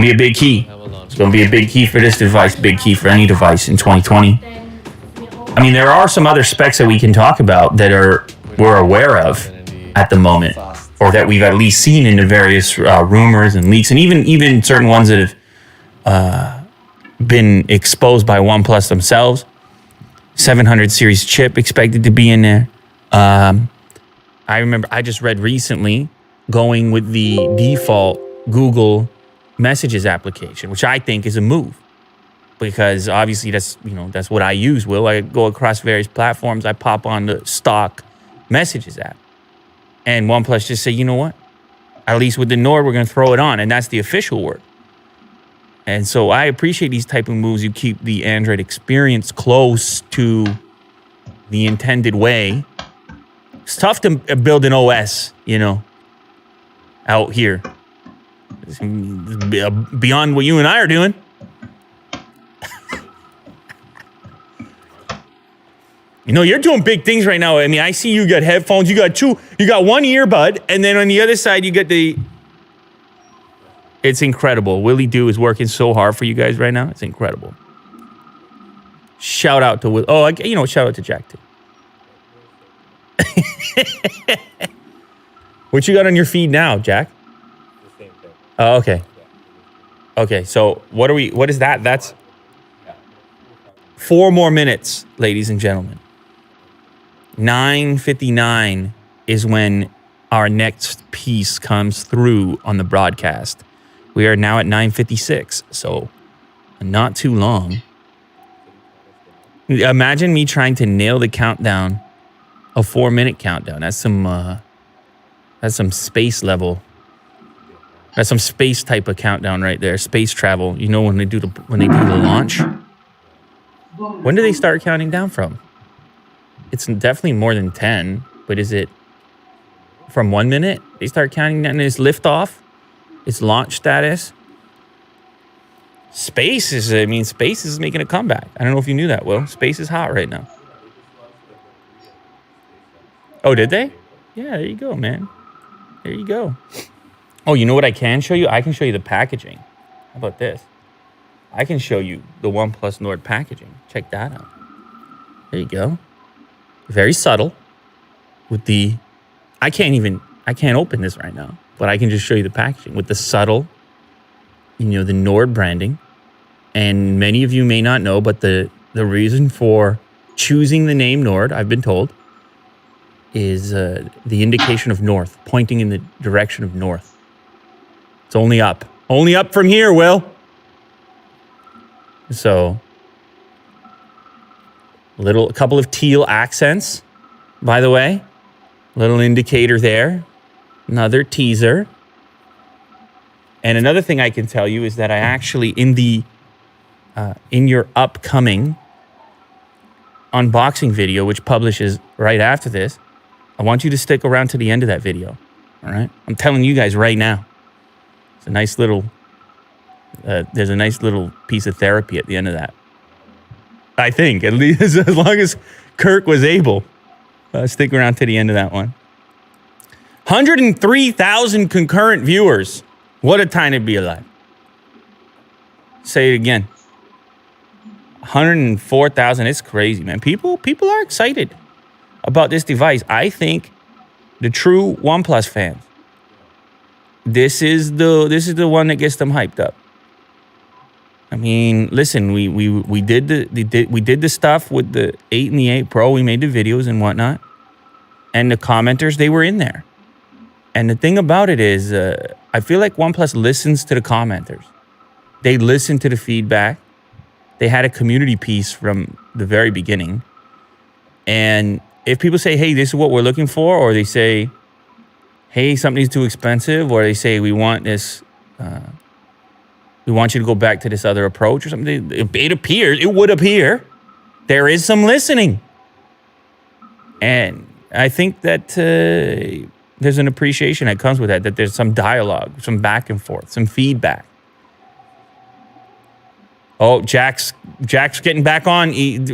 going to be a big key. It's going to be a big key for this device, big key for any device in 2020. I mean, there are some other specs that we can talk about that we're aware of at the moment, or that we've at least seen in the various rumors and leaks, and even certain ones that have been exposed by OnePlus themselves. 700 series chip expected to be in there. I remember I just read recently going with the default Google Messages application, which I think is a move, because obviously that's what I use. I go across various platforms. I pop on the stock Messages app, and OnePlus just say, you know what? At least with the Nord, we're going to throw it on, and that's the official word. And so I appreciate these type of moves. You keep the Android experience close to the intended way. It's tough to build an OS, out here. It's beyond what you and I are doing. You're doing big things right now. I mean, I see you got headphones. You got one earbud, and then on the other side, you got the... It's incredible. Willie Doo is working so hard for you guys right now. It's incredible. Shout out to Will. Oh, shout out to Jack too. What you got on your feed now, Jack? The same thing. Oh, okay. Okay, so what is that? That's 4 more minutes, ladies and gentlemen. 9:59 is when our next piece comes through on the broadcast. We are now at 9:56, so not too long. Imagine me trying to nail the countdown, a 4-minute countdown. That's some space level. That's some space type of countdown right there. Space travel. When they do the launch. When do they start counting down from? It's definitely more than 10, but is it from 1 minute? They start counting down. It's liftoff. It's launch status. Space is making a comeback. I don't know if you knew that, Will. Space is hot right now. Oh, did they? Yeah, there you go, man. There you go. Oh, you know what I can show you? I can show you the packaging. How about this? I can show you the OnePlus Nord packaging. Check that out. There you go. Very subtle. With the... I can't open this right now, but I can just show you the packaging with the subtle, the Nord branding. And many of you may not know, but the reason for choosing the name Nord, I've been told, is the indication of north, pointing in the direction of north. It's only up. Only up from here, Will. So, a couple of teal accents, by the way. Little indicator there. Another teaser. And another thing I can tell you is that I actually, in your upcoming unboxing video, which publishes right after this, I want you to stick around to the end of that video. All right? I'm telling you guys right now. It's a nice little... there's a nice little piece of therapy at the end of that. I think, at least as long as Kirk was able. Stick around to the end of that one. 103,000 concurrent viewers. What a time to be alive. Say it again. 104,000. It's crazy, man. People are excited about this device. I think the true OnePlus fans, this is the one that gets them hyped up. I mean, listen, we did the stuff with the 8 and the 8 Pro. We made the videos and whatnot, and the commenters, they were in there. And the thing about it is, I feel like OnePlus listens to the commenters. They listen to the feedback. They had a community piece from the very beginning. And if people say, hey, this is what we're looking for, or they say, hey, something's too expensive, or they say, we want this, we want you to go back to this other approach or something, it would appear there is some listening. And I think that there's an appreciation that comes with that there's some dialogue, some back and forth, some feedback. Oh, Jack's getting back on.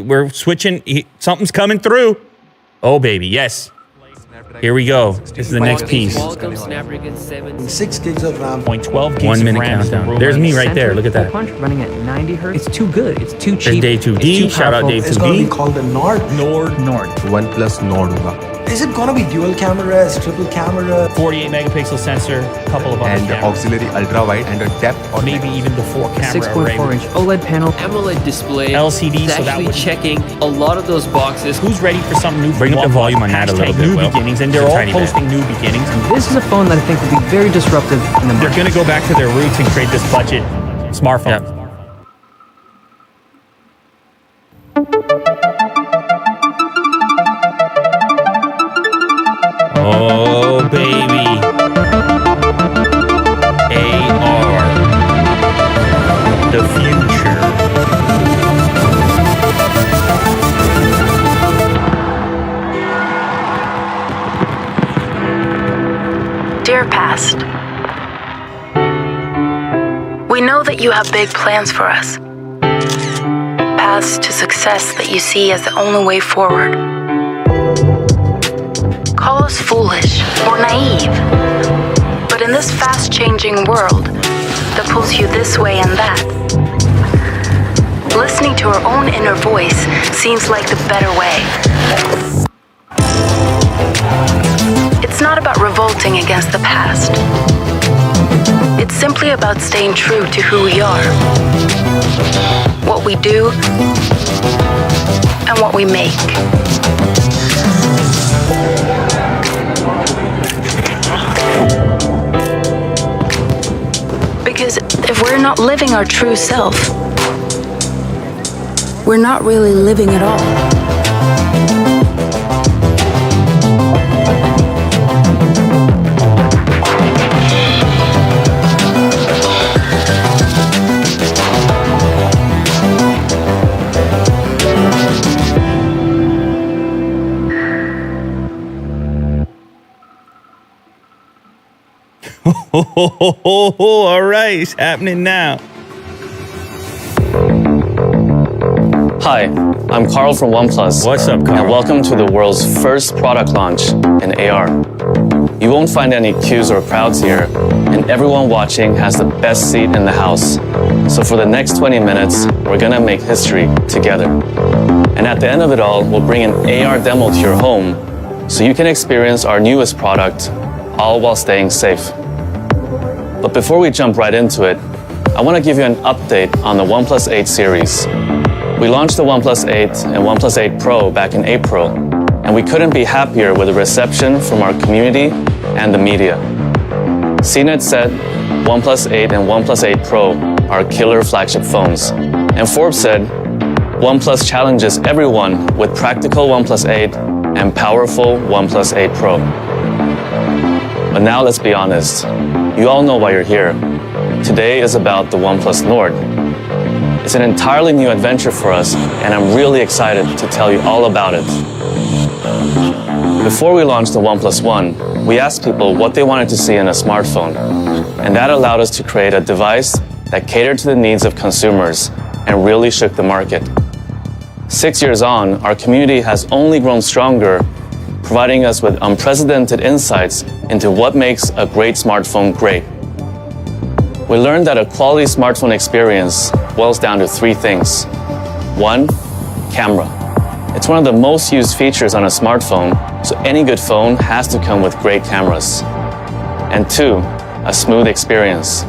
We're switching. Something's coming through. Oh, baby, yes. Here we go. This is the next piece. 6 gigs of RAM. 0.12 gigs 1 of minute RAM. countdown. There's me right there. Look at that. Punch running at 90 hertz. It's too good. It's too There's cheap. Dave 2D. Shout out Dave It's going to 2D. be called the Nord. Nord. OnePlus Nord Is it going to be dual cameras, triple camera? 48 megapixel sensor, a couple of other and cameras. auxiliary ultra wide and a depth or Maybe even the 4 camera array. 6.4 inch OLED panel. AMOLED display. LCD, It's so that actually would checking a lot of those boxes. Who's ready for something new? Bring up the volume on that a little bit, New Will. beginnings, and they're Just a all tiny bit. posting new beginnings. And This is a phone that I think will be very disruptive in the they're market. going to go back to their roots and create this budget smartphone. Yep. Oh, baby. AR. The future. Dear past, we know that you have big plans for us. Paths to success that you see as the only way forward. Call us foolish or naive, but in this fast-changing world that pulls you this way and that, listening to our own inner voice seems like the better way. It's not about revolting against the past. It's simply about staying true to who we are, what we do, and what we make. Because if we're not living our true self, we're not really living at all. All right, it's happening now. Hi, I'm Carl from OnePlus. What's up, Carl? And welcome to the world's first product launch in AR. You won't find any queues or crowds here, and everyone watching has the best seat in the house. So for the next 20 minutes, we're gonna make history together. And at the end of it all, we'll bring an AR demo to your home so you can experience our newest product, all while staying safe. But before we jump right into it, I want to give you an update on the OnePlus 8 series. We launched the OnePlus 8 and OnePlus 8 Pro back in April, and we couldn't be happier with the reception from our community and the media. CNET said OnePlus 8 and OnePlus 8 Pro are killer flagship phones, and Forbes said OnePlus challenges everyone with practical OnePlus 8 and powerful OnePlus 8 Pro. But now let's be honest. You all know why you're here. Today is about the OnePlus Nord. It's an entirely new adventure for us, and I'm really excited to tell you all about it. Before we launched the OnePlus One, we asked people what they wanted to see in a smartphone, and that allowed us to create a device that catered to the needs of consumers and really shook the market. 6 years on, our community has only grown stronger, providing us with unprecedented insights into what makes a great smartphone great. We learned that a quality smartphone experience boils down to 3 things. 1, camera. It's one of the most used features on a smartphone, so any good phone has to come with great cameras. And 2, a smooth experience.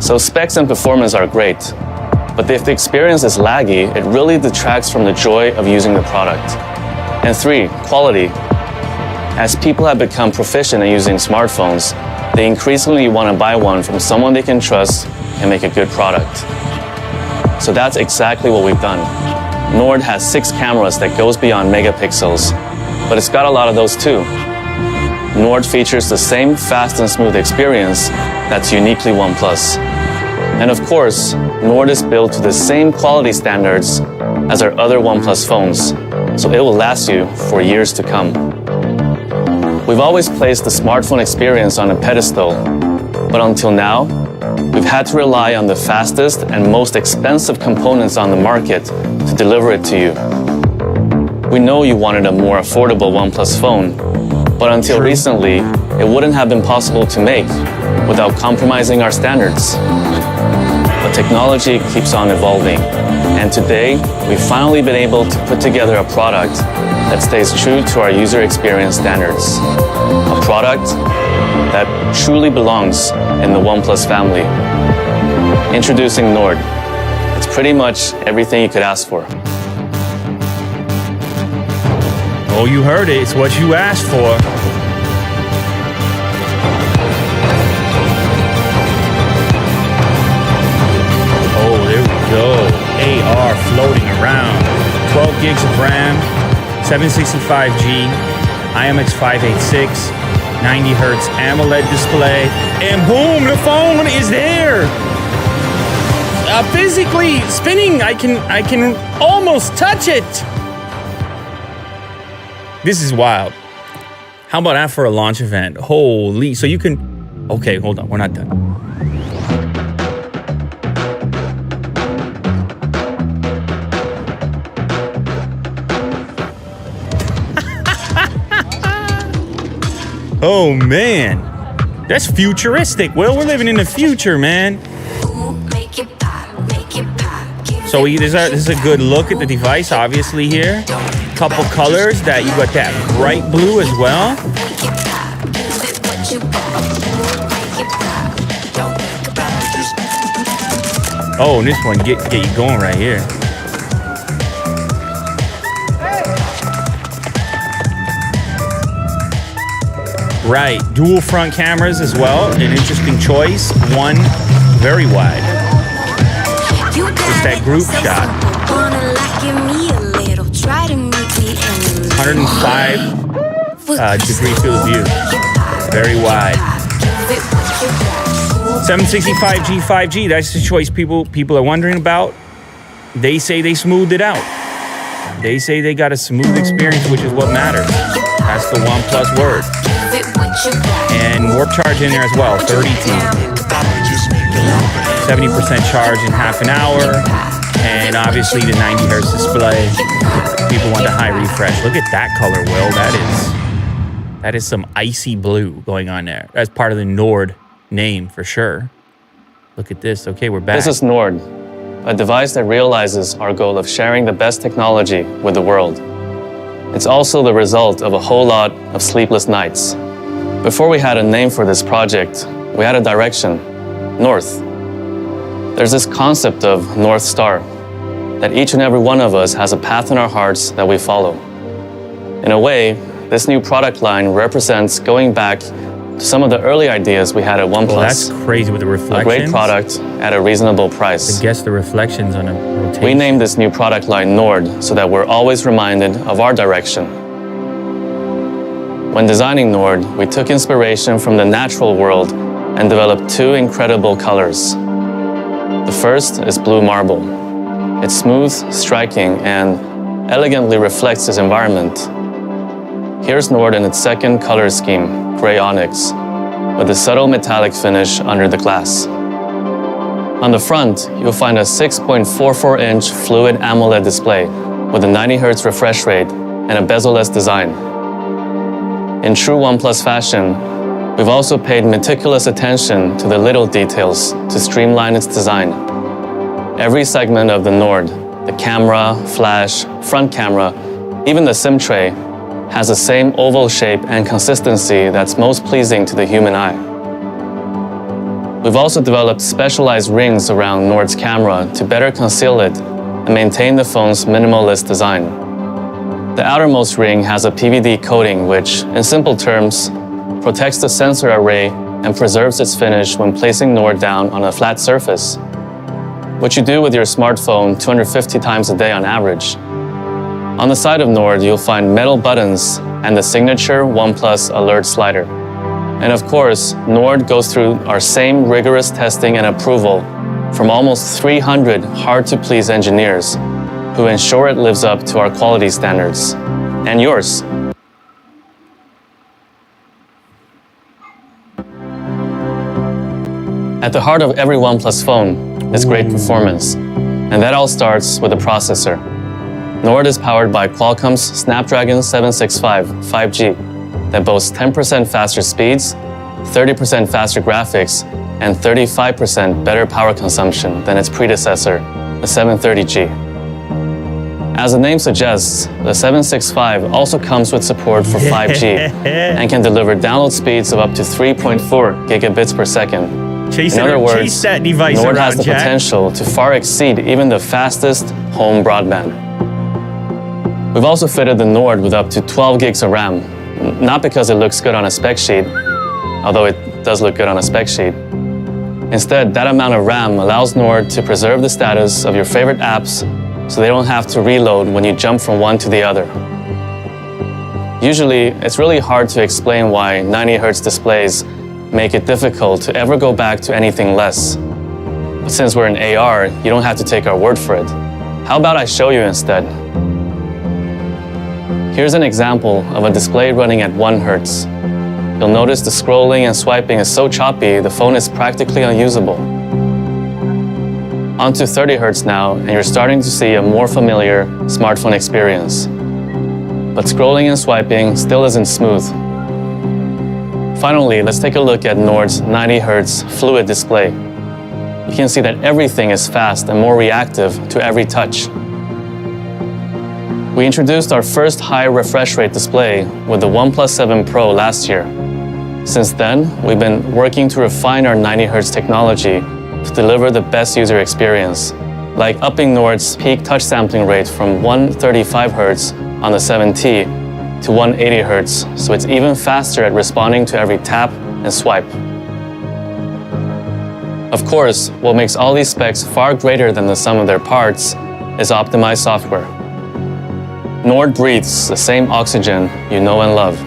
So specs and performance are great, but if the experience is laggy, it really detracts from the joy of using the product. And 3, quality. As people have become proficient in using smartphones, they increasingly want to buy one from someone they can trust and make a good product. So that's exactly what we've done. Nord has 6 cameras that goes beyond megapixels, but it's got a lot of those too. Nord features the same fast and smooth experience that's uniquely OnePlus. And of course, Nord is built to the same quality standards as our other OnePlus phones, so it will last you for years to come. We've always placed the smartphone experience on a pedestal, but until now, we've had to rely on the fastest and most expensive components on the market to deliver it to you. We know you wanted a more affordable OnePlus phone, But until recently, it wouldn't have been possible to make without compromising our standards. But technology keeps on evolving, and today, we've finally been able to put together a product that stays true to our user experience standards. A product that truly belongs in the OnePlus family. Introducing Nord. It's pretty much everything you could ask for. Oh, you heard it. It's what you asked for. Oh, there we go. AR floating around. 12 gigs of RAM, 765G, IMX586, 90 Hertz AMOLED display, and boom, the phone is there. Physically spinning, I can almost touch it. This is wild. How about that for a launch event? Holy, so you can, okay, hold on, we're not done. Oh man, that's futuristic. Well, we're living in the future, man. So this is a good look at the device, obviously here. Couple colors that you got that bright blue as well. Oh, and this one get you going right here. Right, dual front cameras as well. An interesting choice. One very wide. Just that group shot. 105 degree field of view. Very wide. 765G 5G. That's the choice people are wondering about. They say they smoothed it out. They say they got a smooth experience, which is what matters. That's the OnePlus word. And warp charge in there as well, 32. 70% charge in half an hour. And obviously the 90 Hertz display. People want the high refresh. Look at that color, Will. That is some icy blue going on there. That's part of the Nord name for sure. Look at this. Okay, we're back. This is Nord, a device that realizes our goal of sharing the best technology with the world. It's also the result of a whole lot of sleepless nights. Before we had a name for this project, we had a direction, north. There's this concept of North Star, that each and every one of us has a path in our hearts that we follow. In a way, this new product line represents going back to some of the early ideas we had at OnePlus. Well, that's crazy with the reflections. A great product at a reasonable price. I guess the reflections on a rotation. We named this new product line Nord so that we're always reminded of our direction. When designing Nord, we took inspiration from the natural world and developed two incredible colors. The first is blue marble. It's smooth, striking, and elegantly reflects its environment. Here's Nord in its second color scheme, gray onyx, with a subtle metallic finish under the glass. On the front, you'll find a 6.44-inch fluid AMOLED display with a 90 Hz refresh rate and a bezel-less design. In true OnePlus fashion, we've also paid meticulous attention to the little details to streamline its design. Every segment of the Nord, the camera, flash, front camera, even the SIM tray, has the same oval shape and consistency that's most pleasing to the human eye. We've also developed specialized rings around Nord's camera to better conceal it and maintain the phone's minimalist design. The outermost ring has a PVD coating which, in simple terms, protects the sensor array and preserves its finish when placing Nord down on a flat surface, which you do with your smartphone 250 times a day on average. On the side of Nord, you'll find metal buttons and the signature OnePlus alert slider. And of course, Nord goes through our same rigorous testing and approval from almost 300 hard-to-please engineers who ensure it lives up to our quality standards. And yours. At the heart of every OnePlus phone is great performance, and that all starts with the processor. Nord is powered by Qualcomm's Snapdragon 765 5G, that boasts 10% faster speeds, 30% faster graphics, and 35% better power consumption than its predecessor, the 730G. As the name suggests, the 765 also comes with support for 5G and can deliver download speeds of up to 3.4 gigabits per second. Chase In other words, that device Nord around, has the Jack. potential to far exceed even the fastest home broadband. We've also fitted the Nord with up to 12 gigs of RAM, not because it looks good on a spec sheet, although it does look good on a spec sheet. Instead, that amount of RAM allows Nord to preserve the status of your favorite apps so they don't have to reload when you jump from one to the other. Usually, it's really hard to explain why 90 Hz displays make it difficult to ever go back to anything less. But since we're in AR, you don't have to take our word for it. How about I show you instead? Here's an example of a display running at 1 Hertz. You'll notice the scrolling and swiping is so choppy, the phone is practically unusable. Onto 30 Hz now, and you're starting to see a more familiar smartphone experience. But scrolling and swiping still isn't smooth. Finally, let's take a look at Nord's 90 Hz fluid display. You can see that everything is fast and more reactive to every touch. We introduced our first high refresh rate display with the OnePlus 7 Pro last year. Since then, we've been working to refine our 90 Hz technology to deliver the best user experience, like upping Nord's peak touch sampling rate from 135 Hz on the 7T to 180 Hz, so it's even faster at responding to every tap and swipe. Of course, what makes all these specs far greater than the sum of their parts is optimized software. Nord breathes the same oxygen you know and love.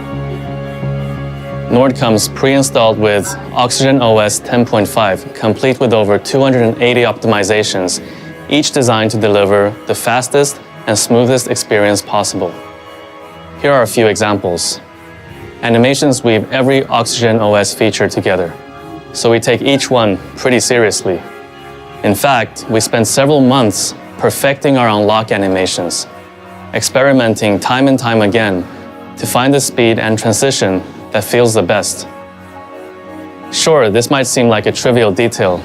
Nord comes pre-installed with Oxygen OS 10.5, complete with over 280 optimizations, each designed to deliver the fastest and smoothest experience possible. Here are a few examples. Animations weave every Oxygen OS feature together, so we take each one pretty seriously. In fact, we spent several months perfecting our unlock animations, experimenting time and time again to find the speed and transition that feels the best. Sure, this might seem like a trivial detail.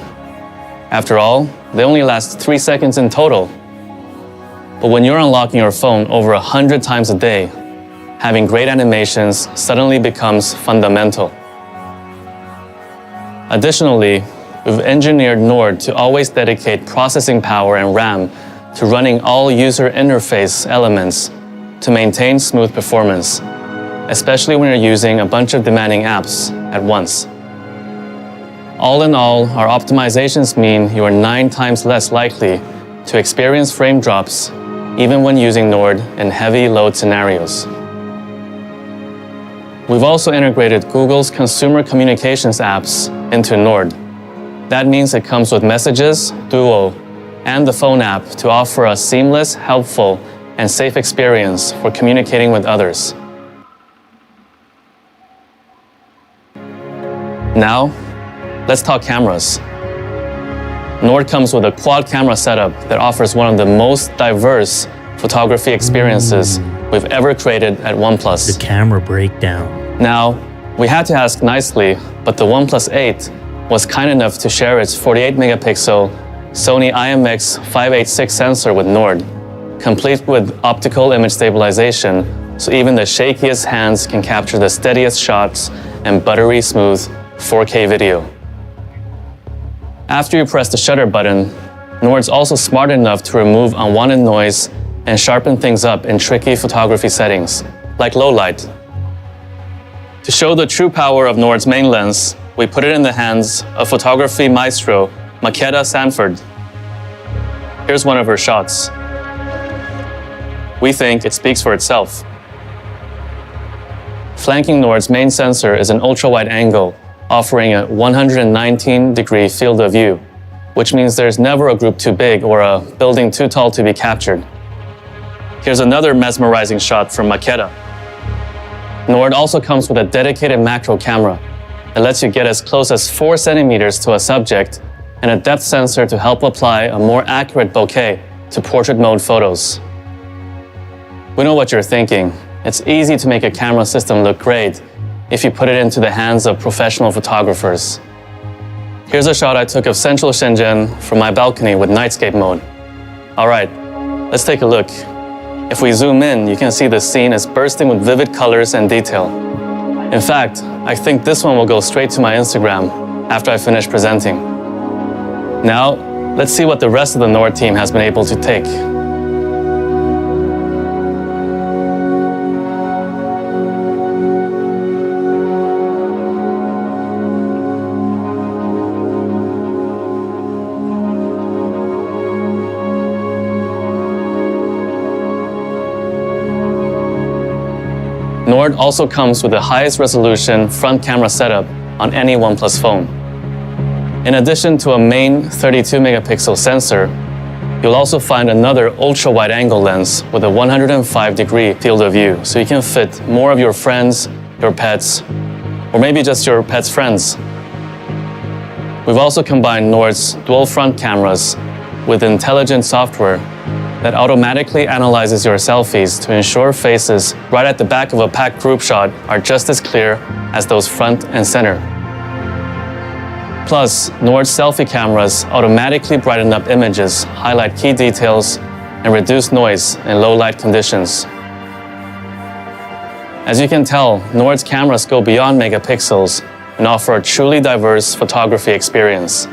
After all, they only last 3 seconds in total. But when you're unlocking your phone over 100 times a day, having great animations suddenly becomes fundamental. Additionally, we've engineered Nord to always dedicate processing power and RAM to running all user interface elements to maintain smooth performance, especially when you're using a bunch of demanding apps at once. All in all, our optimizations mean you are 9 times less likely to experience frame drops even when using Nord in heavy load scenarios. We've also integrated Google's consumer communications apps into Nord. That means it comes with Messages, Duo, and the phone app to offer a seamless, helpful, and safe experience for communicating with others. Now, let's talk cameras. Nord comes with a quad camera setup that offers one of the most diverse photography experiences we've ever created at OnePlus. The camera breakdown. Now, we had to ask nicely, but the OnePlus 8 was kind enough to share its 48 megapixel Sony IMX586 sensor with Nord, complete with optical image stabilization, so even the shakiest hands can capture the steadiest shots and buttery smooth 4K video. After you press the shutter button, Nord's also smart enough to remove unwanted noise and sharpen things up in tricky photography settings, like low light. To show the true power of Nord's main lens, we put it in the hands of photography maestro Makeda Sanford. Here's one of her shots. We think it speaks for itself. Flanking Nord's main sensor is an ultra-wide angle, offering a 119-degree field of view, which means there's never a group too big or a building too tall to be captured. Here's another mesmerizing shot from Makeda. Nord also comes with a dedicated macro camera that lets you get as close as 4 centimeters to a subject and a depth sensor to help apply a more accurate bokeh to portrait mode photos. We know what you're thinking. It's easy to make a camera system look great if you put it into the hands of professional photographers. Here's a shot I took of central Shenzhen from my balcony with nightscape mode. All right, let's take a look. If we zoom in, you can see the scene is bursting with vivid colors and detail. In fact, I think this one will go straight to my Instagram after I finish presenting. Now, let's see what the rest of the Nord team has been able to take. Nord also comes with the highest resolution front camera setup on any OnePlus phone. In addition to a main 32-megapixel sensor, you'll also find another ultra-wide-angle lens with a 105-degree field of view, so you can fit more of your friends, your pets, or maybe just your pet's friends. We've also combined Nord's dual front cameras with intelligent software that automatically analyzes your selfies to ensure faces right at the back of a packed group shot are just as clear as those front and center. Plus, Nord's selfie cameras automatically brighten up images, highlight key details, and reduce noise in low light conditions. As you can tell, Nord's cameras go beyond megapixels and offer a truly diverse photography experience.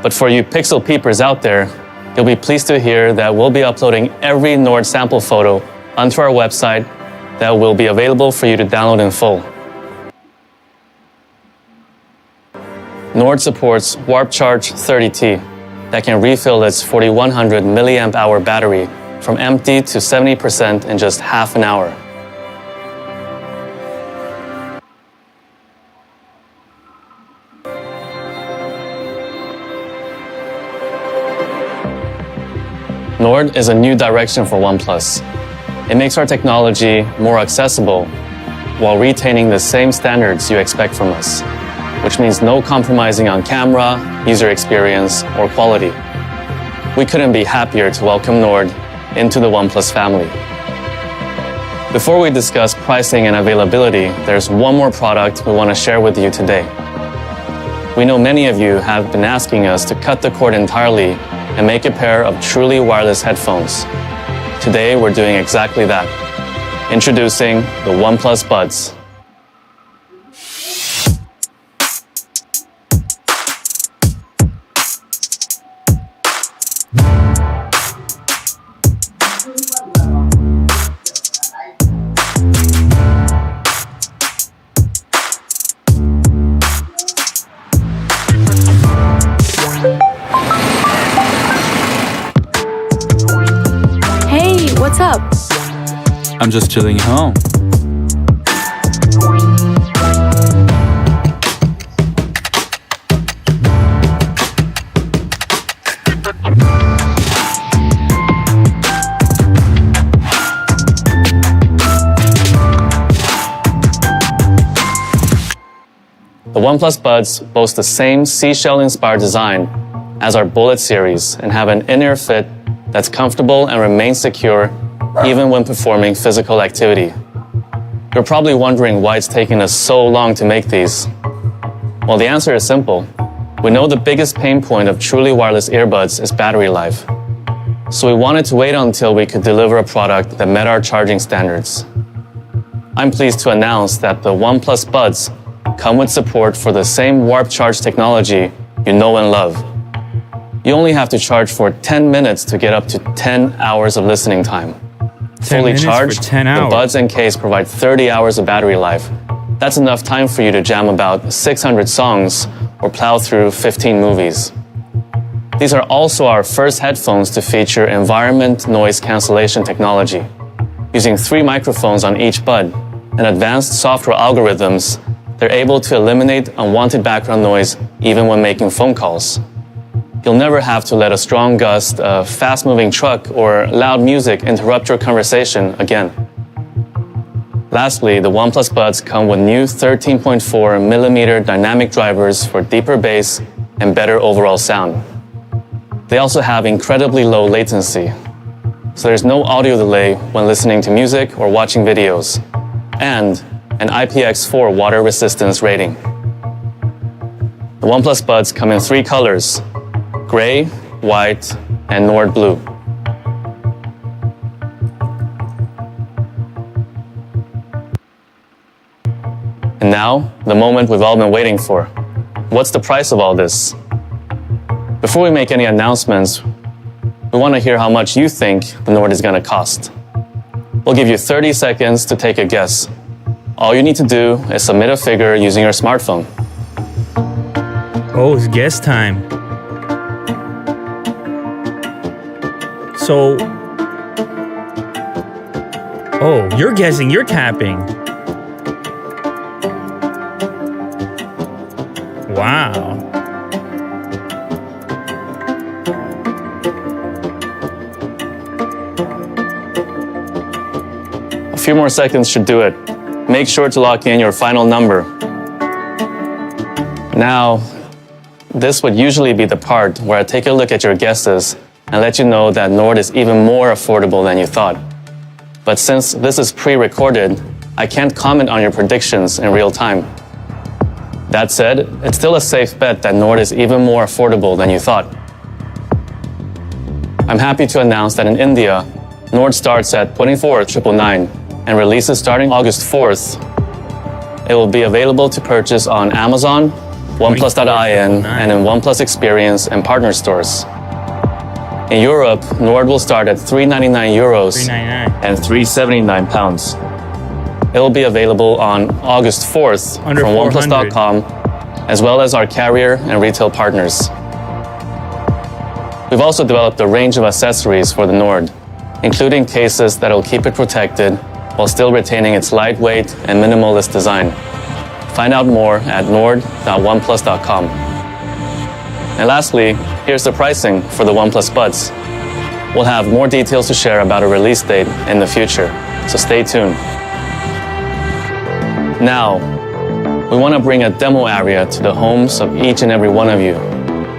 But for you pixel peepers out there, you'll be pleased to hear that we'll be uploading every Nord sample photo onto our website that will be available for you to download in full. Nord supports Warp Charge 30T that can refill its 4100 milliamp hour battery from empty to 70% in just half an hour. Nord is a new direction for OnePlus. It makes our technology more accessible while retaining the same standards you expect from us, which means no compromising on camera, user experience, or quality. We couldn't be happier to welcome Nord into the OnePlus family. Before we discuss pricing and availability, there's one more product we want to share with you today. We know many of you have been asking us to cut the cord entirely and make a pair of truly wireless headphones. Today, we're doing exactly that. Introducing the OnePlus Buds. What's up? I'm just chilling at home. The OnePlus Buds boast the same seashell-inspired design as our Bullet series and have an in-ear fit that's comfortable and remains secure even when performing physical activity. You're probably wondering why it's taking us so long to make these. Well, the answer is simple. We know the biggest pain point of truly wireless earbuds is battery life. So we wanted to wait until we could deliver a product that met our charging standards. I'm pleased to announce that the OnePlus Buds come with support for the same Warp Charge technology you know and love. You only have to charge for 10 minutes to get up to 10 hours of listening time. Fully charged, the Buds and case provide 30 hours of battery life. That's enough time for you to jam about 600 songs or plow through 15 movies. These are also our first headphones to feature environment noise cancellation technology. Using 3 microphones on each bud and advanced software algorithms, they're able to eliminate unwanted background noise even when making phone calls. You'll never have to let a strong gust, a fast-moving truck, or loud music interrupt your conversation again. Lastly, the OnePlus Buds come with new 13.4mm dynamic drivers for deeper bass and better overall sound. They also have incredibly low latency, so there's no audio delay when listening to music or watching videos. And and IPX4 water resistance rating. The OnePlus Buds come in 3 colors: gray, white, and Nord blue. And now, the moment we've all been waiting for. What's the price of all this? Before we make any announcements, we want to hear how much you think the Nord is going to cost. We'll give you 30 seconds to take a guess. All you need to do is submit a figure using your smartphone. Oh, it's guess time. So, oh, you're guessing, you're tapping. Wow. A few more seconds should do it. Make sure to lock in your final number. Now, this would usually be the part where I take a look at your guesses and let you know that Nord is even more affordable than you thought. But since this is pre-recorded, I can't comment on your predictions in real time. That said, it's still a safe bet that Nord is even more affordable than you thought. I'm happy to announce that in India, Nord starts at 24,999 and releases starting August 4th. It will be available to purchase on Amazon, OnePlus.in, and in OnePlus Experience and partner stores. In Europe, Nord will start at €399 and £379. It will be available on August 4th Under from 400. OnePlus.com, as well as our carrier and retail partners. We've also developed a range of accessories for the Nord, including cases that will keep it protected while still retaining its lightweight and minimalist design. Find out more at nord.oneplus.com. And lastly, here's the pricing for the OnePlus Buds. We'll have more details to share about a release date in the future, so stay tuned. Now, we want to bring a demo area to the homes of each and every one of you.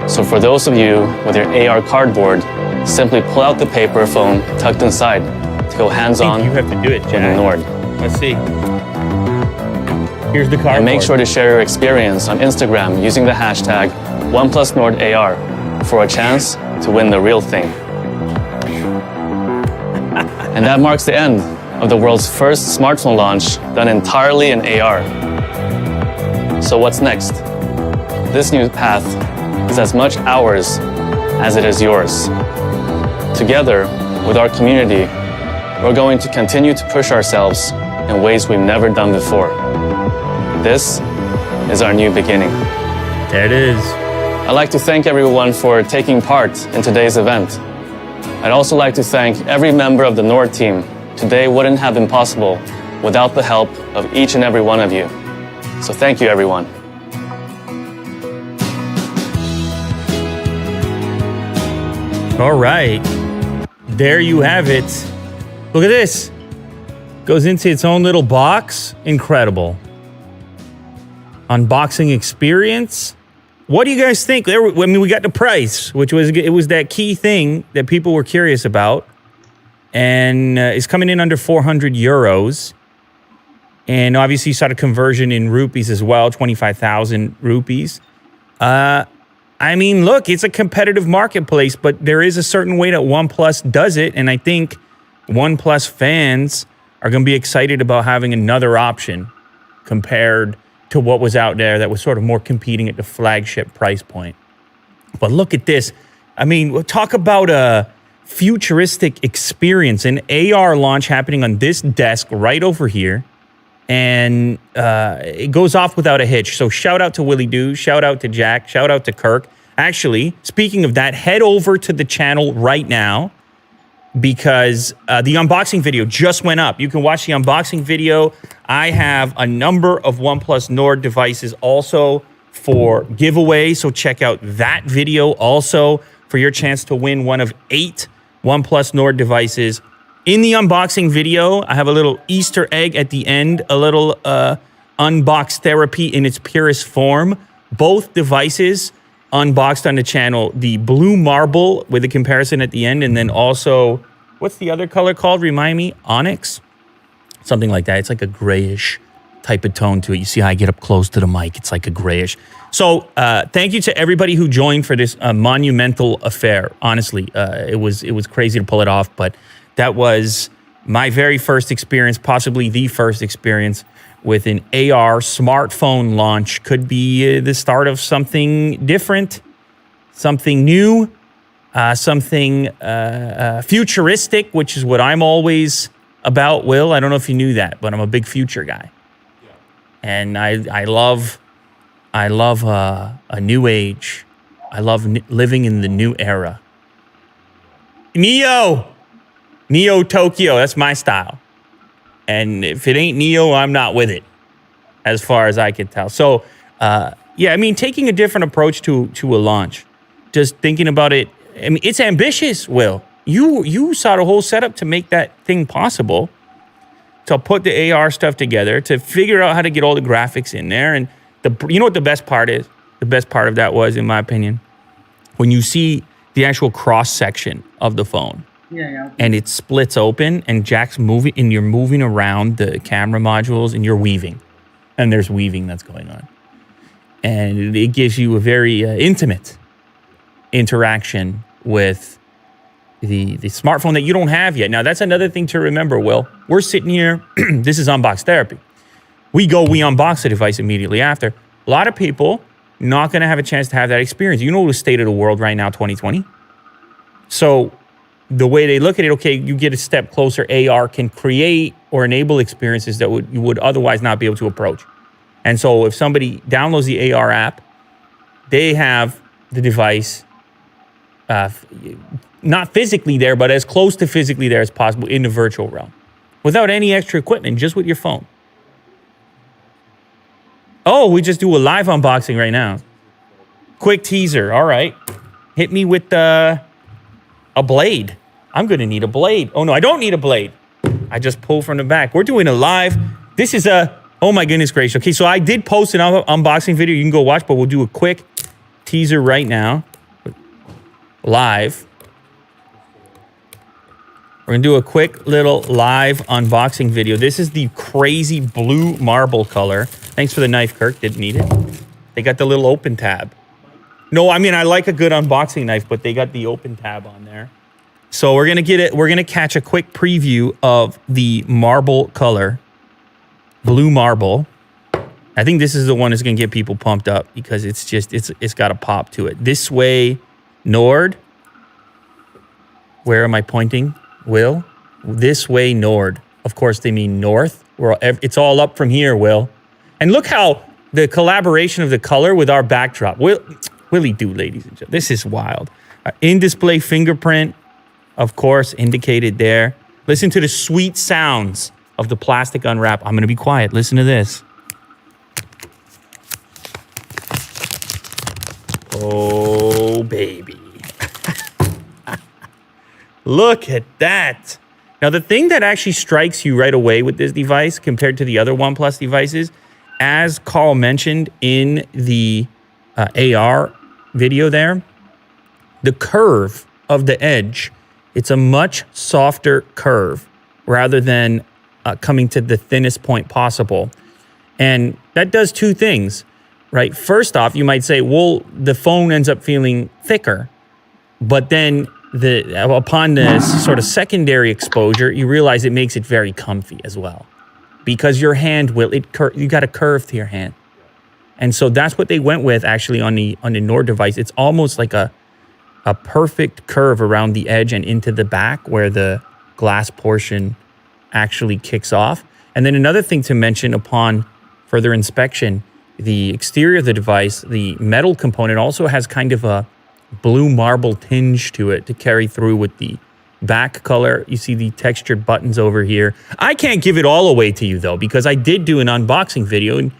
So for those of you with your AR cardboard, simply pull out the paper phone tucked inside to go hands-on You have to do it, with the Jack. Nord. Let's see. Here's the card. And make sure to share your experience on Instagram using the hashtag OnePlusNordAR for a chance to win the real thing. And that marks the end of the world's first smartphone launch done entirely in AR. So what's next? This new path is as much ours as it is yours. Together, with our community, we're going to continue to push ourselves in ways we've never done before. This is our new beginning. There it is. I'd like to thank everyone for taking part in today's event. I'd also like to thank every member of the Nord team. Today wouldn't have been possible without the help of each and every one of you. So thank you, everyone. All right. There you have it. Look at this. Goes into its own little box. Incredible. Unboxing experience. What do you guys think? I mean, we got the price, which was that key thing that people were curious about. And it's coming in under 400 euros. And obviously you saw the conversion in rupees as well, 25,000 rupees. I mean, look, it's a competitive marketplace, but there is a certain way that OnePlus does it. And I think OnePlus fans are going to be excited about having another option compared to what was out there that was sort of more competing at the flagship price point. But look at this. I mean, we'll talk about a futuristic experience, an AR launch happening on this desk right over here. And it goes off without a hitch. So shout out to Willie Doo, shout out to Jack, shout out to Kirk. Actually, speaking of that, head over to the channel right now because the unboxing video just went up. You can watch the unboxing video. I have a number of OnePlus Nord devices also for giveaway. So check out that video also for your chance to win one of 8 OnePlus Nord devices. In the unboxing video, I have a little Easter egg at the end, a little unbox therapy in its purest form. Both devices unboxed on the channel. The blue marble with a comparison at the end, and then also, what's the other color called? Remind me? Onyx? Something like that. It's like a grayish type of tone to it. You see how I get up close to the mic? It's like a grayish. So thank you to everybody who joined for this monumental affair. Honestly, it was crazy to pull it off, but that was my very first experience, possibly the first experience with an AR smartphone launch. Could be the start of something different, something new, something futuristic, which is what I'm always about, Will. I don't know if you knew that, but I'm a big future guy. And I love a new age. I love living in the new era. Neo Tokyo, that's my style. And if it ain't Neo, I'm not with it, as far as I can tell. So, yeah, I mean, taking a different approach to a launch, just thinking about it. I mean, it's ambitious, Will. You saw the whole setup to make that thing possible, to put the AR stuff together, to figure out how to get all the graphics in there. And you know what the best part is? The best part of that was, in my opinion, when you see the actual cross section of the phone. And it splits open, and Jack's moving, and you're moving around the camera modules, and you're weaving, and there's weaving that's going on, and it gives you a very intimate interaction with the smartphone that you don't have yet. Now, that's another thing to remember, Will. We're sitting here. This is Unbox Therapy. We unbox the device immediately after. A lot of people not going to have a chance to have that experience. You know the state of the world right now, 2020. So the way they look at it, okay, you get a step closer. AR can create or enable experiences that you would otherwise not be able to approach. And so if somebody downloads the AR app, they have the device not physically there, but as close to physically there as possible in the virtual realm, without any extra equipment, just with your phone. Oh, we just do a live unboxing right now. Quick teaser. All right. Hit me with a blade. I'm going to need a blade. Oh, no, I don't need a blade. I just pull from the back. We're doing a live. This is oh my goodness gracious. Okay, so I did post an unboxing video. You can go watch, but we'll do a quick teaser right now. Live. We're going to do a quick little live unboxing video. This is the crazy blue marble color. Thanks for the knife, Kirk. Didn't need it. They got the little open tab. No, I mean, I like a good unboxing knife, but they got the open tab on there. So we're going to get it. We're going to catch a quick preview of the marble color, blue marble. I think this is the one that's going to get people pumped up because it's just, it's got a pop to it. This way, Nord. Where am I pointing, Will? This way, Nord. Of course, they mean north. It's all up from here, Will. And look how the collaboration of the color with our backdrop. Willie do, ladies and gentlemen. This is wild. In-display fingerprint, of course, indicated there. Listen to the sweet sounds of the plastic unwrap. I'm going to be quiet. Listen to this. Oh, baby. Look at that. Now, the thing that actually strikes you right away with this device compared to the other OnePlus devices, as Carl mentioned in the AR video there, the curve of the edge, it's a much softer curve rather than coming to the thinnest point possible. And that does two things, right? First off, you might say, well, the phone ends up feeling thicker, but then upon this sort of secondary exposure, you realize it makes it very comfy as well, because your hand you got a curve to your hand, and so that's what they went with actually on the Nord device. It's almost like a perfect curve around the edge and into the back where the glass portion actually kicks off. And then another thing to mention upon further inspection, the exterior of the device, the metal component also has kind of a blue marble tinge to it to carry through with the back color. You see the textured buttons over here. I can't give it all away to you though, because I did do an unboxing video, and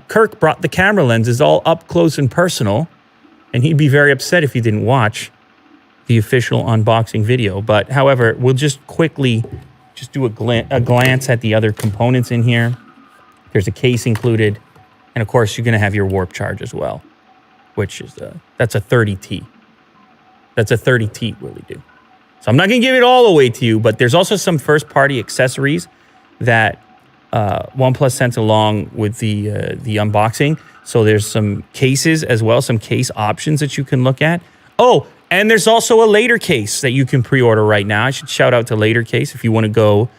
Kirk brought the camera lenses all up close and personal, and he'd be very upset if you didn't watch the official unboxing video. But however, we'll just quickly do a glance at the other components in here. There's a case included, and of course you're going to have your warp charge as well, which is that's a 30T. That's a 30T, Willie do. So I'm not going to give it all away to you, but there's also some first-party accessories that OnePlus sent along with the unboxing. So there's some cases as well, some case options that you can look at. Oh, and there's also a later case that you can pre-order right now. I should shout out to Later Case. If you want to go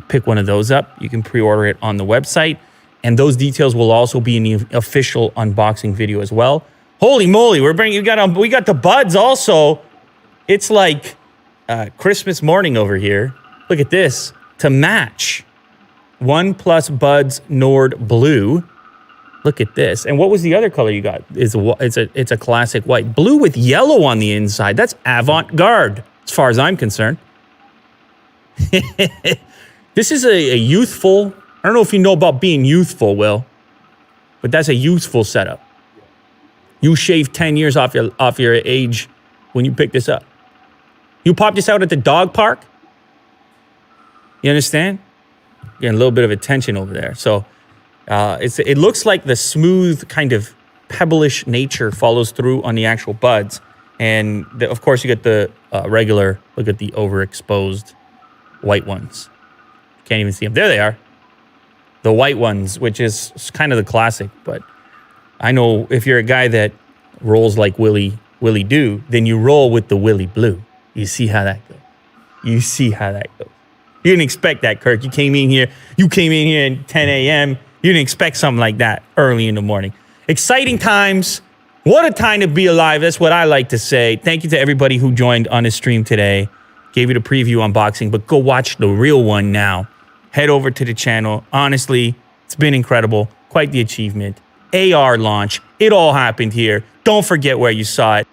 pick one of those up, you can pre-order it on the website. And those details will also be in the official unboxing video as well. Holy moly, we got the Buds also. It's like Christmas morning over here. Look at this. To match OnePlus Buds Nord Blue. Look at this. And what was the other color you got? It's a classic white. Blue with yellow on the inside. That's avant-garde, as far as I'm concerned. This is a youthful... I don't know if you know about being youthful, Will, but that's a youthful setup. You shaved 10 years off your age when you picked this up. You popped this out at the dog park. You understand? Getting a little bit of attention over there. So it looks like the smooth kind of pebblish nature follows through on the actual buds. And of course, you get the regular, look at the overexposed white ones. Can't even see them. There they are. The white ones, which is kind of the classic. But I know if you're a guy that rolls like Willie do, then you roll with the Willie Blue. You see how that goes. You see how that goes. You didn't expect that, Kirk. You came in here at 10 a.m. You didn't expect something like that early in the morning. Exciting times. What a time to be alive. That's what I like to say. Thank you to everybody who joined on the stream today. Gave you the preview unboxing, but go watch the real one now. Head over to the channel. Honestly, it's been incredible. Quite the achievement. AR launch. It all happened here. Don't forget where you saw it.